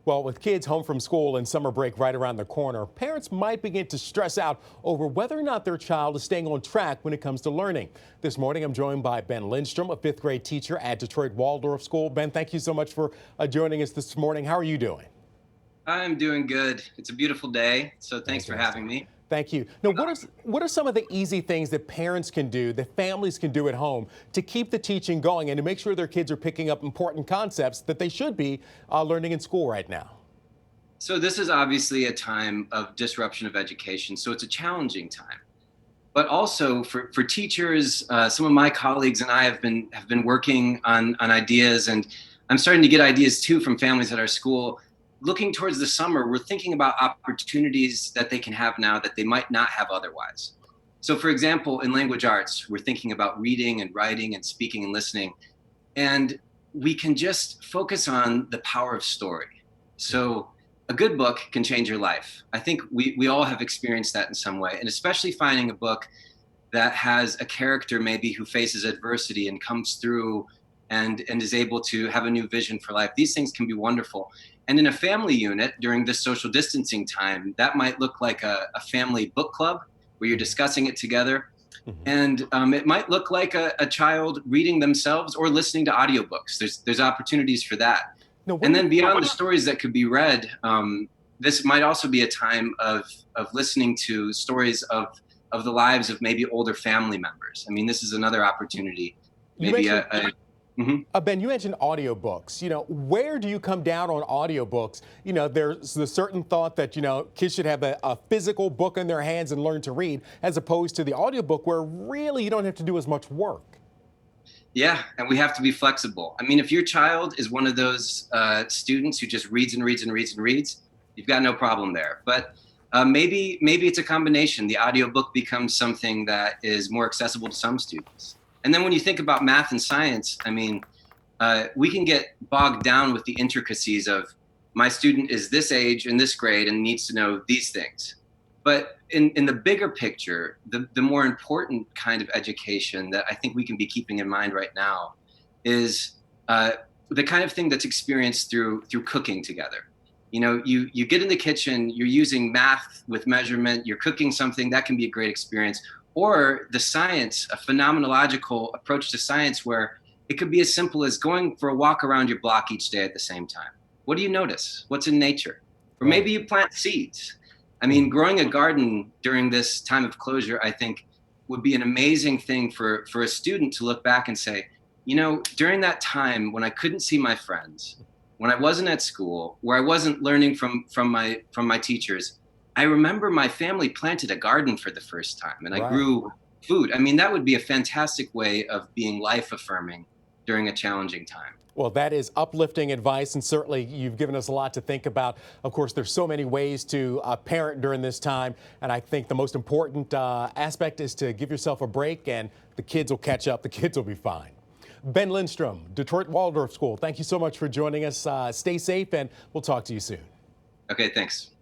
Well, with kids home from school and summer break right around the corner, parents might begin to stress out over whether or not their child is staying on track when it comes to learning. This morning, I'm joined by Ben Lindstrom, a fifth grade teacher at Detroit Waldorf School. Ben, thank you so much for joining us this morning. How are you doing? I'm doing good. It's a beautiful day, so thanks for having me. Thank you. Now, what are some of the easy things that parents can do, that families can do at home to keep the teaching going and to make sure their kids are picking up important concepts that they should be learning in school right now? So this is obviously a time of disruption of education, so it's a challenging time. But also for teachers, some of my colleagues and I have been working on ideas, and I'm starting to get ideas too from families at our school. Looking towards the summer, we're thinking about opportunities that they can have now that they might not have otherwise. So for example, in language arts, we're thinking about reading and writing and speaking and listening. And we can just focus on the power of story. So a good book can change your life. I think we all have experienced that in some way, and especially finding a book that has a character maybe who faces adversity and comes through and is able to have a new vision for life. These things can be wonderful. And in a family unit during this social distancing time, that might look like a family book club where you're discussing it together. And it might look like a child reading themselves or listening to audiobooks. There's opportunities for that. No, And then beyond the stories that could be read, this might also be a time of listening to stories of the lives of maybe older family members. I mean, this is another opportunity. Maybe Ben, you mentioned audiobooks. Where do you come down on audiobooks? There's the certain thought that, kids should have a physical book in their hands and learn to read, as opposed to the audiobook where really you don't have to do as much work. Yeah, and we have to be flexible. I mean, if your child is one of those students who just reads and reads and reads and reads, you've got no problem there. But maybe it's a combination. The audiobook becomes something that is more accessible to some students. And then when you think about math and science, I mean, we can get bogged down with the intricacies of my student is this age and this grade and needs to know these things. But in the bigger picture, the more important kind of education that I think we can be keeping in mind right now is the kind of thing that's experienced through cooking together. You get in the kitchen, you're using math with measurement, you're cooking something, that can be a great experience. Or the science, a phenomenological approach to science where it could be as simple as going for a walk around your block each day at the same time. What do you notice? What's in nature? Or maybe you plant seeds. I mean, growing a garden during this time of closure, I think, would be an amazing thing for a student to look back and say, during that time when I couldn't see my friends, when I wasn't at school, where I wasn't learning from my teachers, I remember my family planted a garden for the first time and I grew food. I mean, that would be a fantastic way of being life affirming during a challenging time. Well, that is uplifting advice, and certainly you've given us a lot to think about. Of course, there's so many ways to parent during this time, and I think the most important aspect is to give yourself a break, and the kids will catch up. The kids will be fine. Ben Lindstrom, Detroit Waldorf School, thank you so much for joining us. Stay safe, and we'll talk to you soon. Okay, thanks.